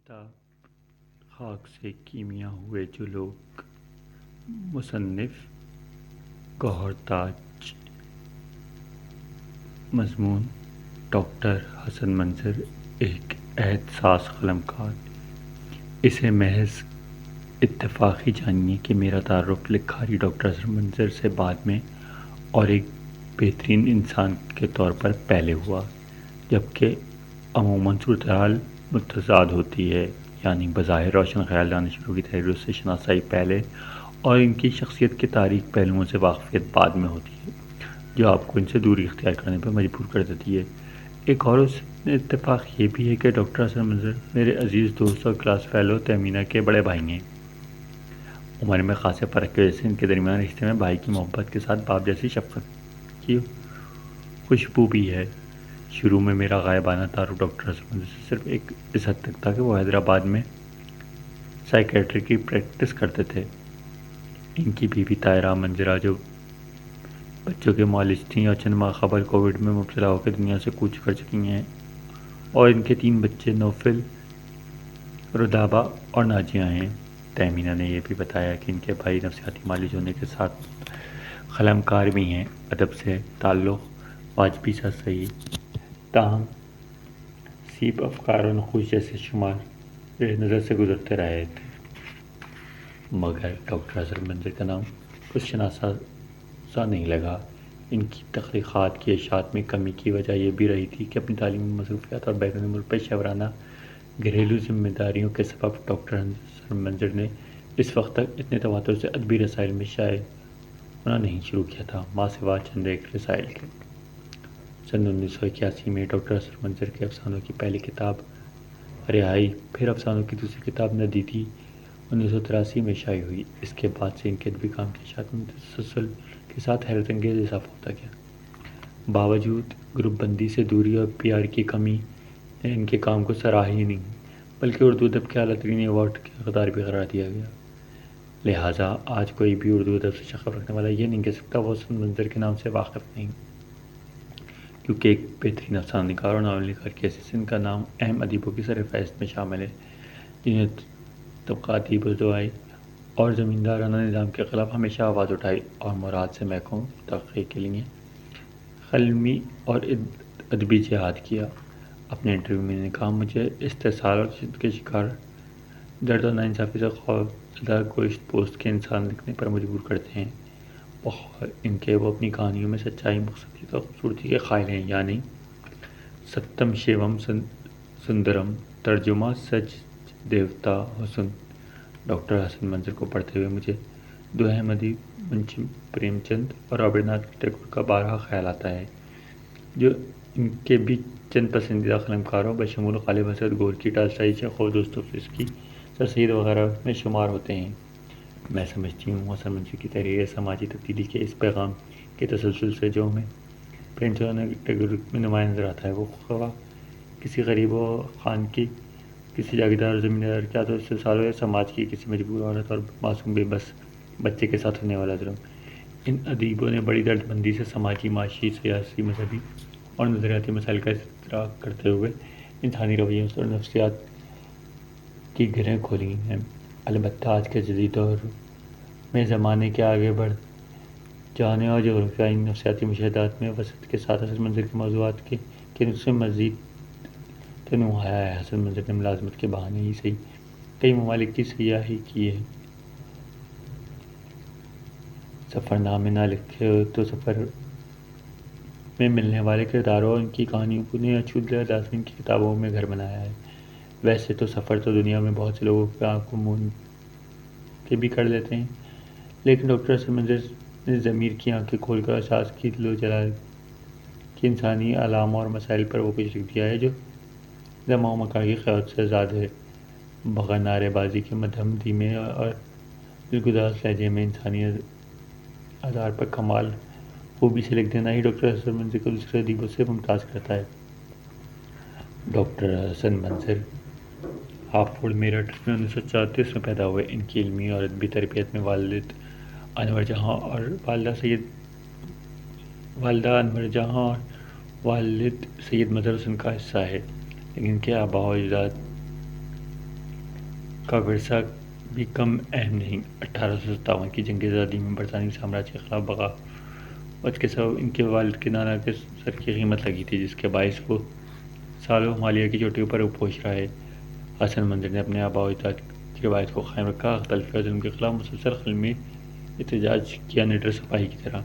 کتاب خاک سے کیمیا ہوئے جو لوگ، مصنف گوہر تاج، مضمون ڈاکٹر حسن منظر، ایک عہد ساز قلم کار۔ اسے محض اتفاقی جانیے کہ میرا تعارف لکھاری ڈاکٹر حسن منظر سے بعد میں اور ایک بہترین انسان کے طور پر پہلے ہوا، جبکہ عموماً صورتحال متضاد ہوتی ہے، یعنی بظاہر روشن خیال دانشوروں کی تحریروں سے شناسائی پہلے اور ان کی شخصیت کے تاریک پہلوؤں سے واقفیت بعد میں ہوتی ہے، جو آپ کو ان سے دوری اختیار کرنے پر مجبور کر دیتی ہے۔ ایک اور اتفاق یہ بھی ہے کہ ڈاکٹر حسن منظر میرے عزیز دوست اور کلاس فیلو تہمینہ کے بڑے بھائی ہیں۔ عمر میں خاصے فرق کی وجہ سے ان کے درمیان رشتے میں بھائی کی محبت کے ساتھ باپ جیسی شفقت کی خوشبو بھی ہے۔ شروع میں میرا غائبانہ تعارف ڈاکٹر حسن منظر سے صرف اس حد تک تھا کہ وہ حیدرآباد میں سائیکیٹری کی پریکٹس کرتے تھے۔ ان کی بیوی طاہرہ منظرہ جو بچوں کے معالج تھیں اور چند ماہ قبل کووڈ میں مبتلا ہو کے دنیا سے کوچ کر چکی ہیں، اور ان کے 3 بچے نوفل، رودابہ اور ناجیہ ہیں۔ تہمینہ نے یہ بھی بتایا کہ ان کے بھائی نفسیاتی معالج ہونے کے ساتھ قلم کار بھی ہیں۔ ادب سے تعلق واجبی سا صحیح، تاہم سیب افکار اور نقوش جیسے شمار میرے نظر سے گزرتے رہے تھے، مگر ڈاکٹر حسن منظر کا نام کچھ شناسا سا نہیں لگا۔ ان کی تحقیقات کی اشاعت میں کمی کی وجہ یہ بھی رہی تھی کہ اپنی تعلیمی مصروفیات اور بیرون ملک پیشہ ورانہ گھریلو ذمہ داریوں کے سبب ڈاکٹر حسن منظر نے اس وقت تک اتنے تواتر سے ادبی رسائل میں شائع ہونا نہیں شروع کیا تھا، ماں سوا چند ایک رسائل کے۔ سن 1981 میں ڈاکٹر حسن منظر کے افسانوں کی پہلی کتاب رہائی، پھر افسانوں کی دوسری کتاب ندیدی 1983 میں شائع ہوئی۔ اس کے بعد سے ان کے ادبی کام کی اشاعت میں تسلسل کے ساتھ حیرت انگیز اضافہ ہوتا گیا۔ باوجود گروپ بندی سے دوری اور پی آر کی کمی نے ان کے کام کو سراہا ہی نہیں، بلکہ اردو ادب کے اعلیٰ ترین ایوارڈ کے حقدار بھی قرار دیا گیا۔ لہٰذا آج کوئی بھی اردو ادب سے شغف رکھنے والا یہ نہیں کہہ سکتا وہ حسن منظر کے نام سے واقف نہیں، کیونکہ ایک بہترین افسانہ نگار اور ناول نگار کی حیثیت سے ان کا نام اہم ادیبوں کی سرفہرست میں شامل ہے، جنہیں طبقاتی برژوائی اور زمیندارانہ نظام کے خلاف ہمیشہ آواز اٹھائی اور مراد سے محکوم طبقے کے لیے قلمی اور ادبی جہاد کیا۔ اپنے انٹرویو میں انہوں نے کہا، مجھے استحصال اور تشدد کے شکار، درد اور ناانصافی سے خوفزدہ گوشت پوست کے انسان لکھنے پر مجبور کرتے ہیں، بخور ان کے وہ اپنی کہانیوں میں سچائی، مقصدیت اور خوبصورتی کے قائل ہیں، یعنی ستم شیوم سندرم، ترجمہ سچ دیوتا حسن۔ ڈاکٹر حسن منظر کو پڑھتے ہوئے مجھے دو اہم ادیب منشی پریم چند اور رابرٹ ناتھ ٹیگور کا بارہا خیال آتا ہے، جو ان کے بھی چند پسندیدہ قلمکاروں بشمول غالب حسرت، گورکی، ٹالسٹائی، چیخوف، دوستویفسکی، سر سید وغیرہ میں شمار ہوتے ہیں۔ میں سمجھتی ہوں حسن منظر کی تحریر سماجی تبدیلی کے اس پیغام کے تسلسل سے جو ہمیں پریم چند اور ٹیگور میں نمایاں نظر آتا ہے، وہ خواہ کسی غریب و خان کی، کسی جاگیردار اور زمیندار کے ہاتھوں استحصال ہو، یا سماج کی کسی مجبور عورت اور معصوم بے بس بچے کے ساتھ ہونے والا ظلم، ان ادیبوں نے بڑی درد مندی سے سماجی، معاشی، سیاسی، مذہبی اور نظریاتی مسائل کا استدراک کرتے ہوئے انسانی رویوں اور نفسیات کی گرہیں کھولی ہیں۔ البتہ آج کے جدید دور میں زمانے کے آگے بڑھ جانے اور جغرافیائی نفسیاتی مشاہدات میں وسعت کے ساتھ حسن منظر کے موضوعات کے نسخ میں مزید تنوع آیا ہے۔ حسن منظر نے ملازمت کے بہانے ہی صحیح کئی ممالک کی سیاحی کی ہے۔ سفر نامے نہ لکھے ہو تو سفر میں ملنے والے کرداروں اور ان کی کہانیوں کو نے اچھوت دارسین کی کتابوں میں گھر بنایا ہے۔ ویسے تو سفر تو دنیا میں بہت سے لوگوں کی آنکھ کو موند کے بھی کر لیتے ہیں، لیکن ڈاکٹر حسن منظر نے ضمیر کی آنکھیں کھول کر احساس کی لو جلال کہ انسانی آلام اور مسائل پر وہ کچھ لکھ دیا ہے جو زمان و مکان کی قیادت سے آزاد ہے، بغیر نعرے بازی کے مدھم دھیمے اور دلگداز لہجے میں۔ انسانی آزار پر کمال خوبی سے لکھ دینا ہی ڈاکٹر حسن منظر کو دوسرے ادیبوں سے ممتاز کرتا ہے۔ ڈاکٹر حسن منظر ہافوڈ، میرٹھ میں 1934 میں پیدا ہوئے۔ ان کی علمی اور ادبی تربیت میں والد انور جہاں اور والد سید مظہر حسن کا حصہ ہے، لیکن ان کے آباء و اجداد کا ورثہ بھی کم اہم نہیں۔ 1857 کی جنگ آزادی میں برطانوی سامراج کے خلاف بغاوت کے سبب ان کے والد کے نانا کے سر کی قیمت لگی تھی، جس کے باعث وہ سالوں ہمالیہ کی چوٹیوں پر روپوش رہے۔ حسن منظر نے اپنے آباء و اجداد کی روایت کو قائم رکھا، تلفی اور ظلم کے خلاف مسلسل قلمی احتجاج کیا۔ نڈر سپاہی کی طرح،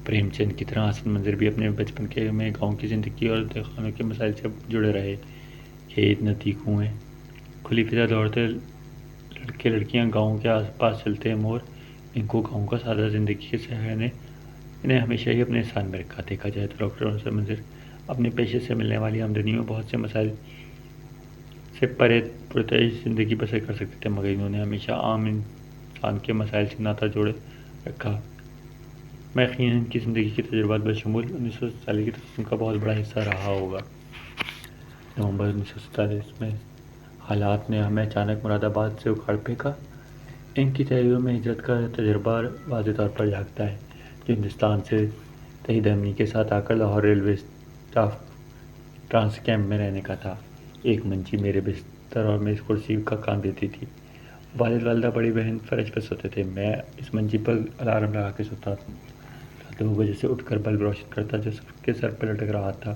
پریم چند کی طرح حسن منظر بھی اپنے بچپن میں گاؤں کی زندگی اور دہقانوں کے مسائل سے جڑے رہے۔ کھیت، ندی، کنویں، کھلی فضا، دوڑتے لڑکے لڑکیاں گاؤں کے آس پاس چلتے مور، ان کو گاؤں کا سادہ زندگی کے سحر نے انہیں ہمیشہ ہی اپنے ساتھ میں رکھا۔ دیکھا جائے تو ڈاکٹر حسن منظر اپنے پیشے سے ملنے والی آمدنی میں بہت سے مسائل سے پرے پرتعیش زندگی بسر کر سکتے تھے، مگر انہوں نے ہمیشہ عام انسان کے مسائل سے ناتا جوڑے رکھا۔ میں یقیناً ان کی زندگی کے تجربات بشمول 1947 کی تقسیم کا بہت بڑا حصہ رہا ہوگا۔ نومبر 1947 میں حالات نے ہمیں اچانک مراد آباد سے اکھاڑ پھینکا۔ ان کی تحریروں میں ہجرت کا تجربہ واضح طور پر جھانکتا ہے، جو ہندوستان سے تحید امنی کے ساتھ آ کر Lahore railway staff trans camp میں رہنے کا تھا۔ ایک منچی میرے بستر اور میز کرسی کا کام دیتی تھی۔ والد، والدہ، بڑی بہن فرش پر سوتے تھے۔ میں اس منچی پر الارم لگا کے سوتا تھا۔ 2 بجے سے اٹھ کر بلب روشن کرتا جو سب کے سر پہ لٹک رہا تھا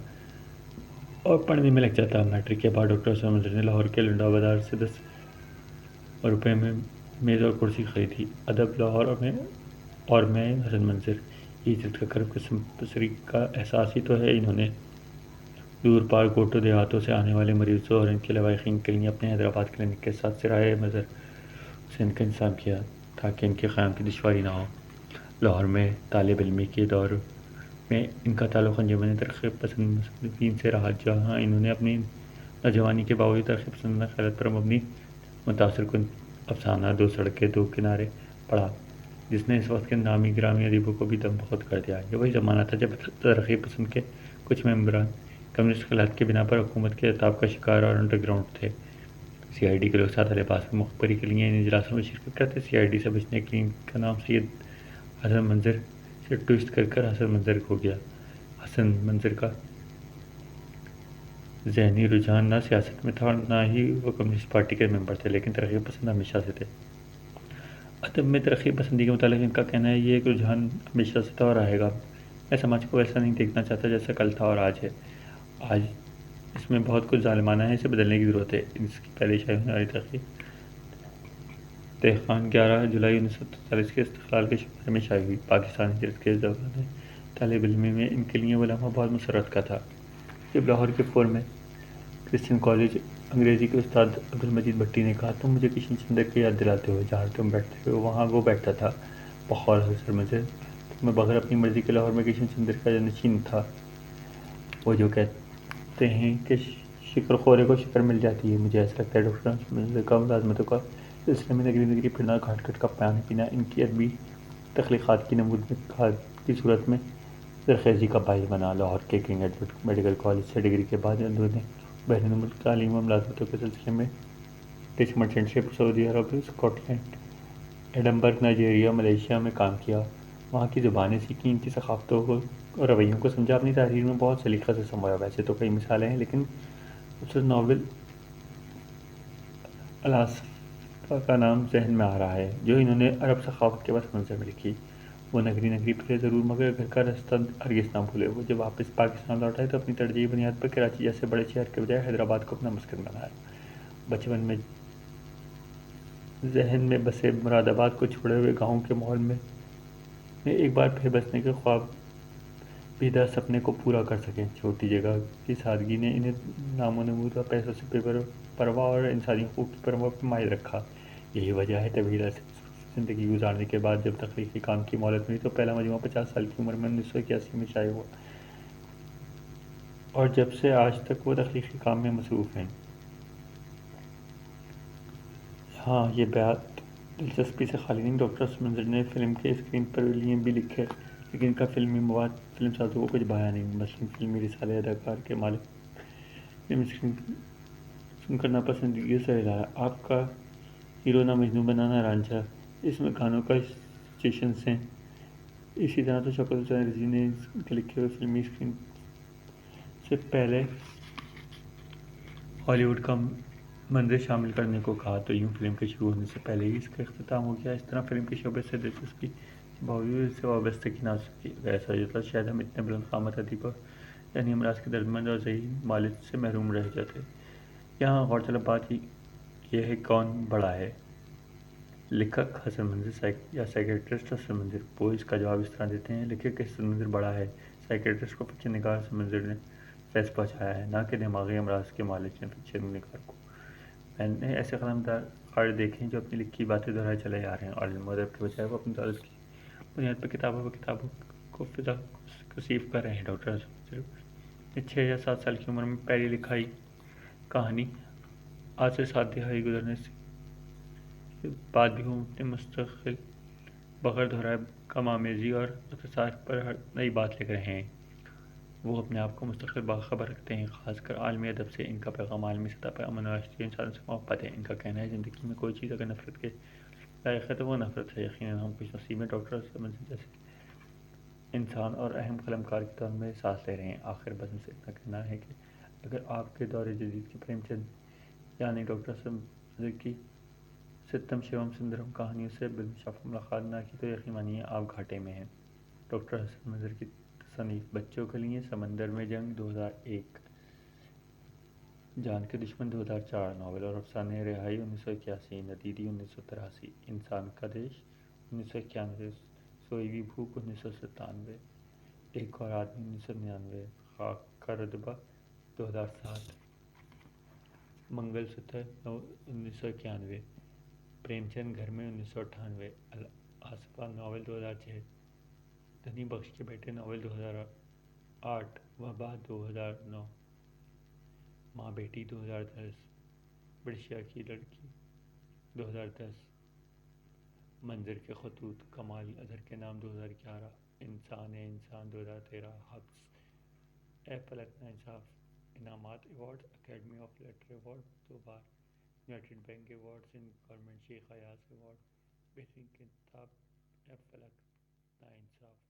اور پڑھنے میں لگ جاتا۔ میٹرک کے بعد ڈاکٹر حسن منظر نے لاہور کے لنڈا بازار سے 10 روپے میں میز اور کرسی خریدی۔ ادب لاہور اور میں حسن منظر، یہ ہجرت کا کرب قسم پسری کا احساس ہی تو ہے۔ انہوں نے دور پار گوٹوں دیہاتوں سے آنے والے مریضوں اور ان کے لواحقین کے لیے اپنے حیدرآباد کلینک کے ساتھ سرائے مظہر حسین کا انتظام کیا تاکہ ان کے قیام کی دشواری نہ ہو۔ لاہور میں طالب علمی کے دور میں ان کا تعلق انجمن ترقی پسند مصنفین سے رہا، جہاں انہوں نے اپنی نوجوانی کے باوجود ترقی پسندانہ خیالات پر مبنی متاثر کن افسانہ 2 سڑکیں 2 کنارے پڑھا، جس نے اس وقت کے نامی گرامی ادیبوں کو بھی دم بخود کر دیا۔ یہ وہی زمانہ تھا جب ترقی پسند کے کچھ ممبران کمیونسٹ خیالات کی بنا پر حکومت کے عتاب کا شکار اور انڈر گراؤنڈ تھے۔ سی آئی ڈی کے لوگ سادہ لباس میں مخبری کے لیے ان اجلاسوں میں شرکت کرتے۔ سی آئی ڈی سے بچنے کے لیے ان کا نام سید حسن منظر سے ٹوئسٹ کر کر حسن منظر ہو گیا۔ حسن منظر کا ذہنی رجحان نہ سیاست میں تھا اور نہ ہی وہ کمیونسٹ پارٹی کے ممبر تھے، لیکن ترقی پسند ہمیشہ سے تھے۔ ادب میں ترقی پسندی کے متعلق ان کا کہنا ہے، یہ ایک رجحان ہمیشہ سے تھا اور رہے گا۔ میں سماج کو ویسا نہیں دیکھنا چاہتا جیسا کل تھا اور آج ہے۔ آج اس میں بہت کچھ ظالمانہ ہے، اسے بدلنے کی ضرورت ہے۔ اس کی پہلے شائع ہونے والی ترقی دہقان 11 جولائی 1947 کے استقلال کے شمارے میں شائع ہوئی۔ پاکستان ہجرت کے دوران طالب علمی میں ان کے لیے وہ لمحہ بہت مسرت کا تھا جب لاہور کے فور میں کرسچن کالج انگریزی کے استاد عبدالمجید بھٹی نے کہا، تم مجھے کشن چندر کی یاد دلاتے ہو، جہاں تم بیٹھتے ہو وہاں وہ بیٹھتا تھا۔ بخور حسن منظر میں بغیر اپنی مرضی کے لاہور میں کشن چندر کا جانشین تھا۔ وہ جو کہتے ہیں کہ شکر خورے کو شکر مل جاتی ہے، مجھے ایسا لگتا ہے ڈاکٹر حسن منظر کا ملازمتوں کا سلسلے میں نگری نگری پھرنا، گھاٹ گھاٹ کا پانی پینا ان کی ادبی تخلیقات کی نمود میں کھاد کی صورت میں زرخیزی کا باعث بنا۔ لاہور کے کنگ ایڈورڈ میڈیکل کالج سے ڈگری کے بعد انہوں نے بیرون ملک تعلیم و ملازمتوں کے سلسلے میں ڈچ مرچنٹ شپ، سعودی عرب، Scotland, Edinburgh, Nigeria, Malaysia میں کام کیا۔ وہاں کی زبانیں سیکھیں، ان کی ثقافتوں اور رویوں کو سمجھا، اپنی تحریر میں بہت سلیقہ سے سنوارا۔ ویسے تو کئی مثالیں ہیں، لیکن خوبصورت ناول الاسفہ کا نام ذہن میں آ رہا ہے، جو انہوں نے عرب ثقافت کے پس منظر میں لکھی۔ وہ نگری نگری پھرے ضرور، مگر گھر کا راستہ ہرگز نہ بھولے۔ وہ جب واپس پاکستان لوٹ آئے تو اپنی ترجیحی بنیاد پر کراچی جیسے بڑے شہر کے بجائے حیدرآباد کو اپنا مسکن بنایا۔ بچپن میں ذہن میں بسے مراد آباد کو چھوڑے ہوئے گاؤں کے ماحول میں ایک بار پھر بسنے کے خواب بیدہ سپنے کو پورا کر سکیں۔ چھوٹی جگہ کی سادگی نے انہیں نام و نمود و پیسوں سے بے پرواہ اور انسانی حقوق کی پرواہ پر مائل رکھا۔ یہی وجہ ہے طویل عرصے زندگی گزارنے کے بعد جب تخلیقی کام کی مہلت ملی تو پہلا مجموعہ 50 سال کی عمر میں 1981 میں شائع ہوا، اور جب سے آج تک وہ تخلیقی کام میں مصروف ہیں۔ ہاں، یہ بات دلچسپی سے خالی نہیں۔ ڈاکٹر حسن منظر نے فلم کے اسکرین پر لیے بھی لکھے، لیکن ان کا فلمی مواد فلم سازوں کو کچھ بھایا نہیں۔ مثلاً فلمی رسالے اداکار کے مالک فلم اسکرین سن کر ناپسندیدگی سے ہلایا۔ آپ کا ہیرو نہ مجنوں بنا نہ رانجھا، اس میں گانوں کا سچویشنز ہیں۔ اسی طرح تو شوکت حسین رضوی نے ان کے لکھے ہوئے فلمی اسکرین سے پہلے ہالی ووڈ کا منظر شامل کرنے کو کہا تو یوں فلم کے شروع ہونے سے پہلے ہی اس کا اختتام ہو گیا۔ اس طرح فلم کے شعبے سے دلچسپی کے باوجود اس سے وابستگی نازک کی ایسا ہوتا شاید ہم اتنے بلند قامت ادیب اور ذہنی امراض کے دردمند اور ذہین مالد سے محروم رہ جاتے۔ یہاں غور طلب بات یہ ہے کون بڑا ہے، لیکھک حسن منظر یا سائیکیٹرسٹ حسن منظر؟ وہ اس کا جواب اس طرح دیتے ہیں، لیکھک حسن منظر بڑا ہے، سائیکیٹرسٹ کو فکشن نگار حسن منظر نے فیض پہنچایا ہے، نہ کہ دماغی امراض کے مالک نے فکشن نگار کو۔ میں نے ایسے قلمدار دیکھے ہیں جو اپنی لکھی باتیں دہرائے چلے آ رہے ہیں اور علم و ادب کے بجائے وہ اپنی دولت کی بنیاد پر کتابوں کو فضا کثیف کر رہے ہیں۔ ڈاکٹر حسن منظر نے 6 یا 7 سال کی عمر میں پہلی لکھائی کہانی، آج سے 7 دہائی گزرنے کے بعد بھی وہ اپنے مستقل بغیر دہرائے کم آمیزی اور اختصار پر ہر نئی بات لکھ رہے ہیں۔ وہ اپنے آپ کو مستقل باخبر رکھتے ہیں، خاص کر عالمی ادب سے۔ ان کا پیغام عالمی سطح پر امن و آشتی اور انسانوں سے محبت ہے۔ ان کا کہنا ہے زندگی میں کوئی چیز اگر نفرت کے لائق ہے تو وہ نفرت ہے۔ یقیناً ہم خوش نصیب ہیں ڈاکٹر حسن منظر جیسے انسان اور اہم قلمکار کی طور میں سانس لے رہے ہیں۔ آخر بس ان سے اتنا کہنا ہے کہ اگر آپ کے دور جدید کے پریم چند یعنی ڈاکٹر حسن منظر کی ستم شیوم سندرم کہانیوں سے بالمشافہ ملاقات نہ کی تو یقین مانیے آپ گھاٹے میں ہیں۔ ڈاکٹر حسن منظر کی تصانیف: بچوں کے لیے سمندر میں جنگ 2001، جان کے دشمن 2004 ناول اور افسانے رہائی 1981، ندیدی 1983، انسان کا دیش 1991، سوئی ہوئی بھوک 1997، ایک اور آدمی 1999، خاک کا رتبہ 2007، منگل ستر 1991، پریم چند گھر میں 1998، الاسپا ناول 2006، دھنی بخش کے بیٹے ناول 2008، وبا 2009، ماں بیٹی 2010، بڑشیا کی لڑکی 2010، منظر کے خطوط، کمال اظہر کے نام 2011، انسان ہے انسان 2013، حبس اے فلک ناانصاف، انعامات awards: academy of letter award 2 بار، united bank awards in government, Shaikh Ayaz award, بہترین کتاب اے فلک ناانصاف۔